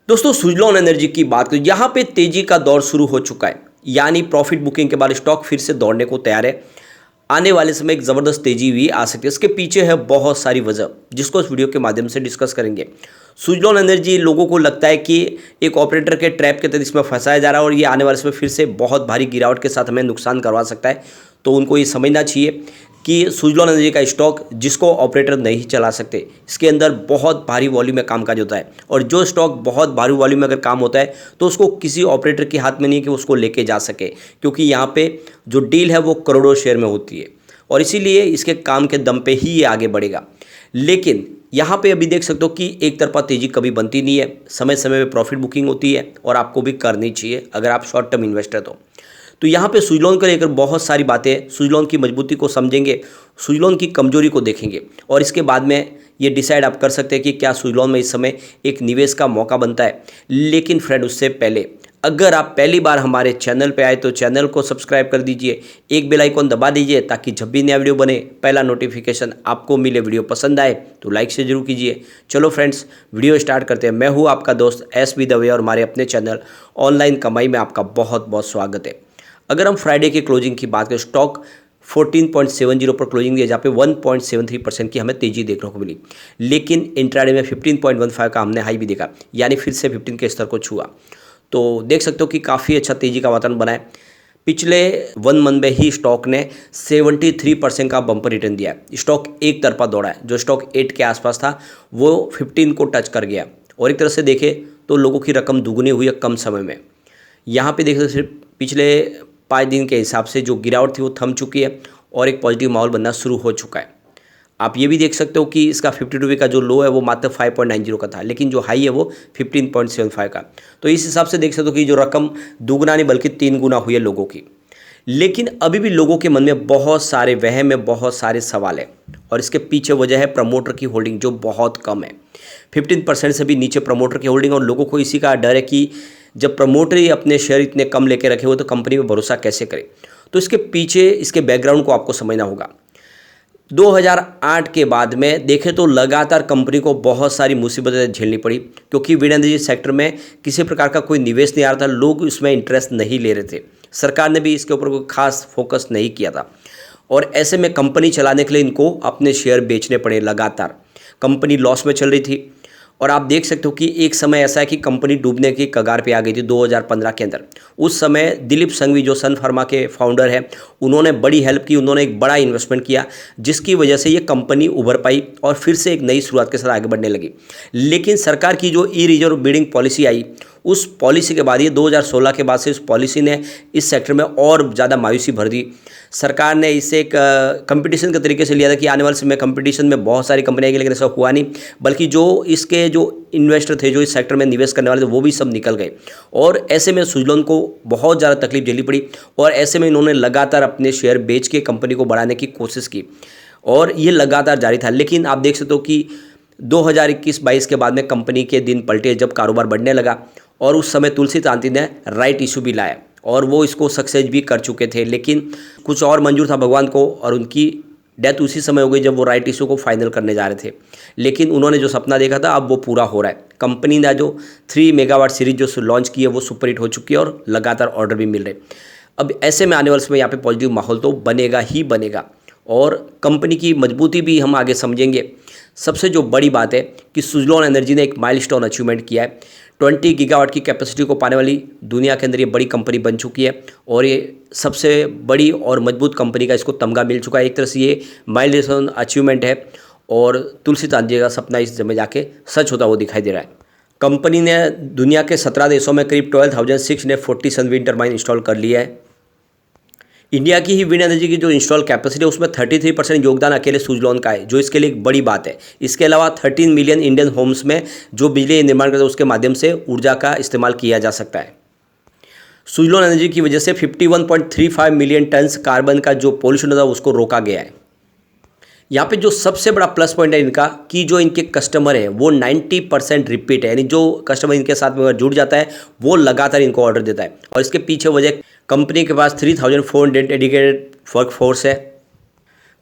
दोस्तों सुजलॉन एनर्जी की बात करें, यहाँ पे तेजी का दौर शुरू हो चुका है। यानी प्रॉफिट बुकिंग के बाद स्टॉक फिर से दौड़ने को तैयार है। आने वाले समय एक ज़बरदस्त तेजी भी आ सकती है। इसके पीछे है बहुत सारी वजह, जिसको इस वीडियो के माध्यम से डिस्कस करेंगे। सुजलॉन एनर्जी लोगों को लगता है कि एक ऑपरेटर के ट्रैप के तहत इसमें फंसाया जा रहा है और ये आने वाले समय फिर से बहुत भारी गिरावट के साथ हमें नुकसान करवा सकता है। तो उनको ये समझना चाहिए कि सुजलॉन एनर्जी का स्टॉक जिसको ऑपरेटर नहीं चला सकते, इसके अंदर बहुत भारी वॉल्यूम में कामकाज होता है और जो स्टॉक बहुत भारी वॉल्यूम में अगर काम होता है तो उसको किसी ऑपरेटर के हाथ में नहीं कि उसको लेके जा सके, क्योंकि यहाँ पे जो डील है वो करोड़ों शेयर में होती है और इसीलिए इसके काम के दम पे ही ये आगे बढ़ेगा। लेकिन यहाँ पे अभी देख सकते हो कि एक तरफा तेजी कभी बनती नहीं है, समय समय पे प्रॉफिट बुकिंग होती है और आपको भी करनी चाहिए अगर आप शॉर्ट टर्म इन्वेस्टर तो यहाँ पे सुजलॉन को लेकर बहुत सारी बातें, सुजलॉन की मजबूती को समझेंगे, सुजलॉन की कमजोरी को देखेंगे और इसके बाद में ये डिसाइड आप कर सकते हैं कि क्या सुजलॉन में इस समय एक निवेश का मौका बनता है। लेकिन फ्रेंड, उससे पहले अगर आप पहली बार हमारे चैनल पे आए तो चैनल को सब्सक्राइब कर दीजिए, एक बेल आइकॉन दबा दीजिए ताकि जब भी नया वीडियो बने पहला नोटिफिकेशन आपको मिले। वीडियो पसंद आए तो लाइक से जरूर कीजिए। चलो फ्रेंड्स, वीडियो स्टार्ट करते हैं। मैं हूँ आपका दोस्त एस.बी. दवे और हमारे अपने चैनल ऑनलाइन कमाई में आपका बहुत बहुत स्वागत है। अगर हम फ्राइडे की क्लोजिंग की बात करें, स्टॉक 14.70 पर क्लोजिंग दिया, जहाँ पे 1.73% की हमें तेजी देखने को मिली। लेकिन इंट्राडे में 15.15 का हमने हाई भी देखा, यानी फिर से 15 के स्तर को छुआ। तो देख सकते हो कि काफ़ी अच्छा तेजी का वातावरण बना है। पिछले 1 मंथ में ही स्टॉक ने 73% का बम्पर रिटर्न दिया है। स्टॉक एक तरफा दौड़ा है, जो स्टॉक 8 के आसपास था वो 15 को टच कर गया और एक तरह से देखें तो लोगों की रकम दुगनी हुई है कम समय में। यहाँ पे देख सकते पिछले 5 दिन के हिसाब से जो गिरावट थी वो थम चुकी है और एक पॉजिटिव माहौल बनना शुरू हो चुका है। आप ये भी देख सकते हो कि इसका 52 का जो लो है वो मात्र 5.90 का था, लेकिन जो हाई है वो 15.75 का। तो इस हिसाब से देख सकते हो कि जो रकम दुगना नहीं बल्कि 3 गुना हुई है लोगों की। लेकिन अभी भी लोगों के मन में बहुत सारे वहम है, बहुत सारे सवाल है और इसके पीछे वजह है प्रमोटर की होल्डिंग जो बहुत कम है। 15% से भी नीचे प्रमोटर की होल्डिंग और लोगों को इसी का डर है कि जब प्रमोटर ही अपने शेयर इतने कम लेके रखे हुए तो कंपनी में भरोसा कैसे करे। तो इसके पीछे इसके बैकग्राउंड को आपको समझना होगा। 2008 के बाद में देखें तो लगातार कंपनी को बहुत सारी मुसीबतें झेलनी पड़ी, क्योंकि विंड एनर्जी सेक्टर में किसी प्रकार का कोई निवेश नहीं आ रहा था, लोग इसमें इंटरेस्ट नहीं ले रहे थे, सरकार ने भी इसके ऊपर कोई खास फोकस नहीं किया था और ऐसे में कंपनी चलाने के लिए इनको अपने शेयर बेचने पड़े। लगातार कंपनी लॉस में चल रही थी और आप देख सकते हो कि एक समय ऐसा है कि कंपनी डूबने की कगार पे आ गई थी 2015 के अंदर। उस समय दिलीप संघवी जो सन फार्मा के फाउंडर हैं, उन्होंने बड़ी हेल्प की, उन्होंने एक बड़ा इन्वेस्टमेंट किया जिसकी वजह से ये कंपनी उभर पाई और फिर से एक नई शुरुआत के साथ आगे बढ़ने लगी। लेकिन सरकार की जो ई रिजर्व बिल्डिंग पॉलिसी आई, उस पॉलिसी के बाद ये 2016 के बाद से उस पॉलिसी ने इस सेक्टर में और ज़्यादा मायूसी भर दी। सरकार ने इसे एक कंपटीशन के तरीके से लिया था कि आने वाले समय कंपटीशन में बहुत सारी कंपनियाँ आएगी, लेकिन ऐसा हुआ नहीं, बल्कि जो इसके जो इन्वेस्टर थे, जो इस सेक्टर में निवेश करने वाले थे, वो भी सब निकल गए और ऐसे में सुजलॉन को बहुत ज़्यादा तकलीफ झेलनी पड़ी और ऐसे में इन्होंने लगातार अपने शेयर बेच के कंपनी को बढ़ाने की कोशिश की और ये लगातार जारी था। लेकिन आप देख सकते हो कि 2021-22 के बाद में कंपनी के दिन पलटे जब कारोबार बढ़ने लगा और उस समय तुलसी तांती ने राइट इशू भी लाया और वो इसको सक्सेस भी कर चुके थे, लेकिन कुछ और मंजूर था भगवान को और उनकी डेथ उसी समय हो गई जब वो राइट इशू को फाइनल करने जा रहे थे। लेकिन उन्होंने जो सपना देखा था अब वो पूरा हो रहा है। कंपनी ने जो 3 मेगावाट सीरीज जो लॉन्च की है वो सुपर हिट हो चुकी है और लगातार ऑर्डर भी मिल रहे। अब ऐसे में आने वाले समय यहाँ पे पॉजिटिव माहौल तो बनेगा ही बनेगा और कंपनी की मजबूती भी हम आगे समझेंगे। सबसे जो बड़ी बात है कि सुजलॉन एनर्जी ने एक माइलस्टोन अचीवमेंट किया है। 20 गीगावाट की कैपेसिटी को पाने वाली दुनिया के अंदर ये बड़ी कंपनी बन चुकी है और ये सबसे बड़ी और मजबूत कंपनी का इसको तमगा मिल चुका है। एक तरह से ये माइलस्टोन अचीवमेंट है और तुलसी तांती का सपना इस जगह जाके सच होता वो दिखाई दे रहा है। कंपनी ने दुनिया के 17 देशों में करीब 12,640 सन विंड टर्बाइन इंस्टॉल कर लिया है। इंडिया की ही विंड एनर्जी की जो इंस्टॉल कैपेसिटी है उसमें 33% योगदान अकेले सुजलॉन का है, जो इसके लिए एक बड़ी बात है। इसके अलावा 13 मिलियन इंडियन होम्स में जो बिजली निर्माण करते हैं उसके माध्यम से ऊर्जा का इस्तेमाल किया जा सकता है। सुजलॉन एनर्जी की वजह से 51.35 मिलियन टन्स कार्बन का जो पॉल्यूशन था उसको रोका गया है। यहाँ पे जो सबसे बड़ा प्लस पॉइंट है इनका कि जो इनके कस्टमर है वो 90% रिपीट है, यानी जो कस्टमर इनके साथ में जुड़ जाता है वो लगातार इनको ऑर्डर देता है और इसके पीछे वजह कंपनी के पास 3,400 डेडिकेटेड वर्कफोर्स है।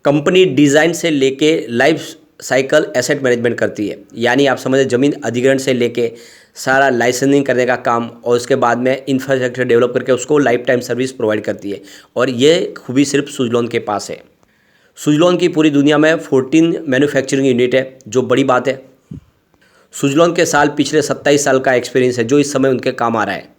कंपनी डिज़ाइन से लेके लाइफ साइकिल एसेट मैनेजमेंट करती है, यानी आप समझें ज़मीन अधिग्रहण से लेके सारा लाइसेंसिंग करने का काम और उसके बाद में इंफ्रास्ट्रक्चर डेवलप करके उसको लाइफ टाइम सर्विस प्रोवाइड करती है। और ये खूबी सिर्फ सुजलॉन के पास है। सुजलॉन की पूरी दुनिया में 14 मैन्युफैक्चरिंग यूनिट है, जो बड़ी बात है। सुजलॉन के पिछले 27 साल का एक्सपीरियंस है जो इस समय उनके काम आ रहा है।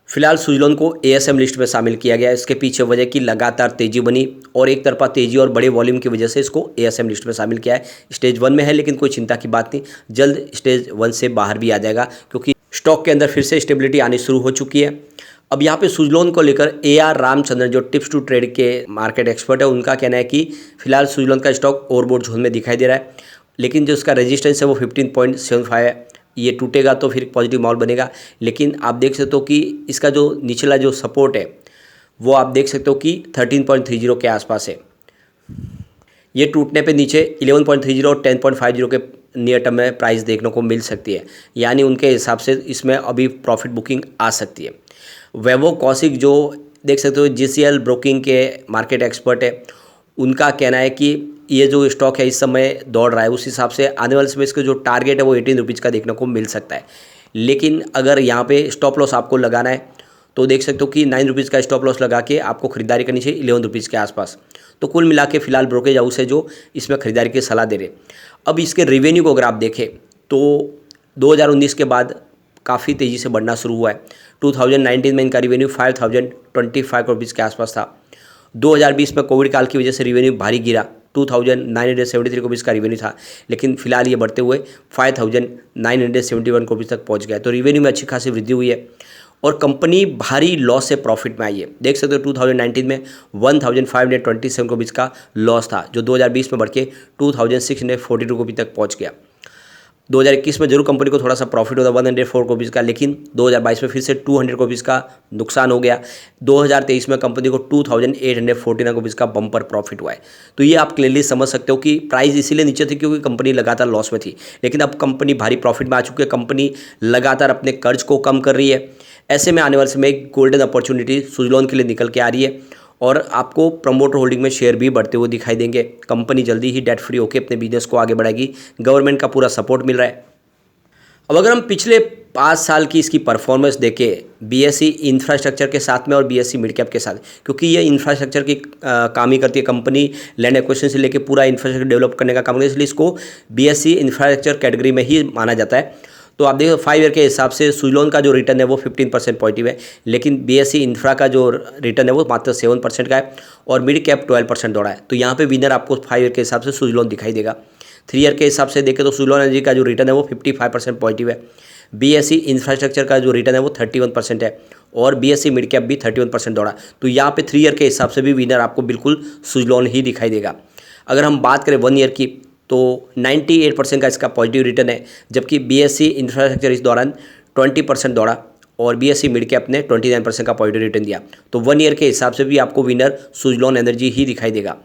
फिलहाल सुजलॉन को एएसएम लिस्ट में शामिल किया गया है। इसके पीछे वजह की लगातार तेजी बनी और एक तरफा तेजी और बड़े वॉल्यूम की वजह से इसको एएसएम लिस्ट में शामिल किया है। स्टेज 1 में है, लेकिन कोई चिंता की बात नहीं, जल्द स्टेज 1 से बाहर भी आ जाएगा, क्योंकि स्टॉक के अंदर फिर से स्टेबिलिटी आनी शुरू हो चुकी है। अब यहाँ पे सुजलॉन को लेकर AR रामचंद्रन, जो टिप्स टू ट्रेड के मार्केट एक्सपर्ट है, उनका कहना है कि फिलहाल सुजलॉन का स्टॉक ओवरबॉट जोन में दिखाई दे रहा है, लेकिन जो उसका रेजिस्टेंस है वो 15.75 है। ये टूटेगा तो फिर पॉजिटिव माहौल बनेगा, लेकिन आप देख सकते हो कि इसका जो निचला जो सपोर्ट है वो आप देख सकते हो कि 13.30 के आसपास है। ये टूटने पे नीचे 11.30 और 10.50 के नियर टर्म में प्राइस देखने को मिल सकती है, यानी उनके हिसाब से इसमें अभी प्रॉफिट बुकिंग आ सकती है। वैभव कौशिक, जो देख सकते हो GCL ब्रोकिंग के मार्केट एक्सपर्ट है, उनका कहना है कि ये जो स्टॉक है इस समय दौड़ रहा है, उस हिसाब से आने वाले समय इसका जो टारगेट है वो 18 रुपीज़ का देखने को मिल सकता है। लेकिन अगर यहाँ पे स्टॉप लॉस आपको लगाना है तो देख सकते हो कि 9 रुपीज़ का स्टॉप लॉस लगा के आपको खरीदारी करनी चाहिए 11 रुपीज़ के आसपास। तो कुल मिला के फिलहाल ब्रोकेज हाउस है जो इसमें खरीदारी की सलाह दे रहे। अब इसके रेवेन्यू को अगर आप देखें तो 2019 के बाद काफ़ी तेज़ी से बढ़ना शुरू हुआ है। 2019 में इनका रेवेन्यू 5025 रुपीज़ के आसपास था। 2020 में कोविड काल की वजह से रेवेन्यू भारी गिरा, 2973 रुपीज़ का रेवेन्यू था, लेकिन फिलहाल ये बढ़ते हुए 5971 रुपीज़ तक पहुंच गया। तो रेवेन्यू में अच्छी खासी वृद्धि हुई है और कंपनी भारी लॉस से प्रॉफिट में आई है। देख सकते हो 2019 में 1527 रुपीज़ का लॉस था, जो 2020 में बढ़ के 2642 रुपीज़ तक पहुँच गया। 2021 में जरूर कंपनी को थोड़ा सा प्रॉफिट होता 104 रुपीज़ का, लेकिन 2022 में फिर से 200 रुपीज़ का नुकसान हो गया। 2023 में कंपनी को 2849 रुपीज़ का बम्पर प्रॉफिट हुआ है। तो ये आप क्लियरली समझ सकते हो कि प्राइस इसीलिए नीचे थी क्योंकि कंपनी लगातार लॉस में थी, लेकिन अब कंपनी भारी प्रॉफिट में आ चुकी है। कंपनी लगातार अपने कर्ज को कम कर रही है। ऐसे में आने वाले समय एक गोल्डन अपॉर्चुनिटी सुजलॉन के लिए निकल के आ रही है और आपको प्रमोटर होल्डिंग में शेयर भी बढ़ते हुए दिखाई देंगे। कंपनी जल्दी ही डेट फ्री होकर अपने बिजनेस को आगे बढ़ाएगी। गवर्नमेंट का पूरा सपोर्ट मिल रहा है। अब अगर हम पिछले 5 साल की इसकी परफॉर्मेंस देखें BSE इंफ्रास्ट्रक्चर के साथ में और BSE मिड कैप के साथ, क्योंकि ये इंफ्रास्ट्रक्चर की काम ही करती है कंपनी, लैंड एक्विजिशन से लेकर पूरा इंफ्रास्ट्रक्चर डेवलप करने का काम करती है, इसलिए इसको BSE इंफ्रास्ट्रक्चर कैटेगरी में ही माना जाता है। तो आप देखो 5 ईयर के हिसाब से सुजलॉन का जो रिटर्न है वो 15% पॉजिटिव है, लेकिन BSE इंफ्रा का जो रिटर्न है वो मात्र 7% का है और मिड कैप 12% दौड़ा है। तो यहाँ पे विनर आपको 5 ईयर के हिसाब से सुजलॉन दिखाई देगा। 3 ईयर के हिसाब से देखें तो सुजलॉन एनर्जी का जो रिटर्न है वो 55% पॉजिटिव है। BSE इंफ्रास्ट्रक्चर का जो रिटर्न है वो 31% है और BSE मिड कैप भी 31% दौड़ा। तो यहाँ पे 3 ईयर के हिसाब से भी विनर आपको बिल्कुल सुजलॉन ही दिखाई देगा। अगर हम बात करें 1 ईयर की तो 98% का इसका पॉजिटिव रिटर्न है, जबकि BSE इंफ्रास्ट्रक्चर इस दौरान 20% दौड़ा और BSE मिड कैप ने 29% का पॉजिटिव रिटर्न दिया। तो 1 ईयर के हिसाब से भी आपको विनर सुजलॉन एनर्जी ही दिखाई देगा।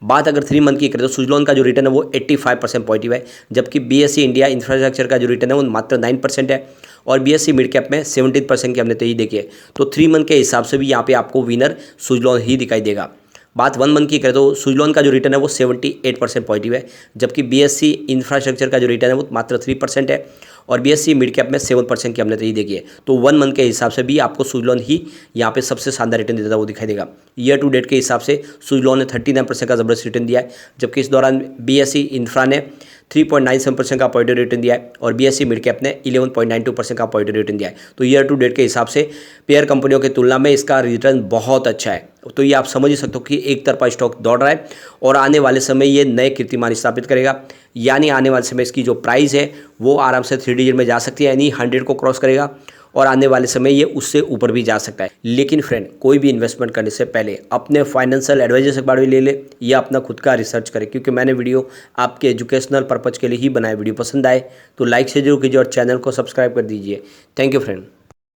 बात अगर 3 मंथ की करें तो सुजलॉन का जो रिटर्न है वो 85% पॉजिटिव है, जबकि BSE इंडिया इंफ्रास्ट्रक्चर का जो रिटर्न है वो मात्र 9% है और BSE मिड कैप में 17% की हमने तेजी देखी है। तो 3 मंथ के हिसाब से भी यहाँ पे आपको विनर सुजलॉन ही दिखाई देगा। बात 1 मंथ की करें तो सुजलॉन का जो रिटर्न है वो 78% पॉजिटिव है, जबकि BSE इंफ्रास्ट्रक्चर का जो रिटर्न है वो मात्र 3% है और BSE मिड कैप में 7% की हमने तेजी देखी है। तो 1 मंथ के हिसाब से भी आपको सुजलॉन ही यहाँ पे सबसे शानदार रिटर्न देता वो दिखाई देगा। ईयर टू डेट के हिसाब से सुजलॉन ने 39% का ज़बरदस्त रिटर्न दिया है, जबकि इस दौरान BSE इंफ्रा ने 3.97% का पॉजिटिव रिटर्न दिया है और BSE मिड कैप ने 11.92% का पॉजिटिव रिटर्न दिया है। तो ईयर टू डेट के हिसाब से पेयर कंपनियों की तुलना में इसका रिटर्न बहुत अच्छा है। तो ये आप समझ ही सकते हो कि एक तरफा स्टॉक दौड़ रहा है और आने वाले समय ये नए कीर्तिमान स्थापित करेगा, यानी आने वाले समय इसकी जो प्राइस है वो आराम से 3 डिजिट में जा सकती है, यानी 100 को क्रॉस करेगा और आने वाले समय ये उससे ऊपर भी जा सकता है। लेकिन फ्रेंड, कोई भी इन्वेस्टमेंट करने से पहले अपने फाइनेंशियल एडवाइजर से बात ले ले या अपना खुद का रिसर्च करें, क्योंकि मैंने वीडियो आपके एजुकेशनल पर्पज़ के लिए ही बनाया। वीडियो पसंद आए तो लाइक से जरूर कीजिए और चैनल को सब्सक्राइब कर दीजिए। Thank you friend.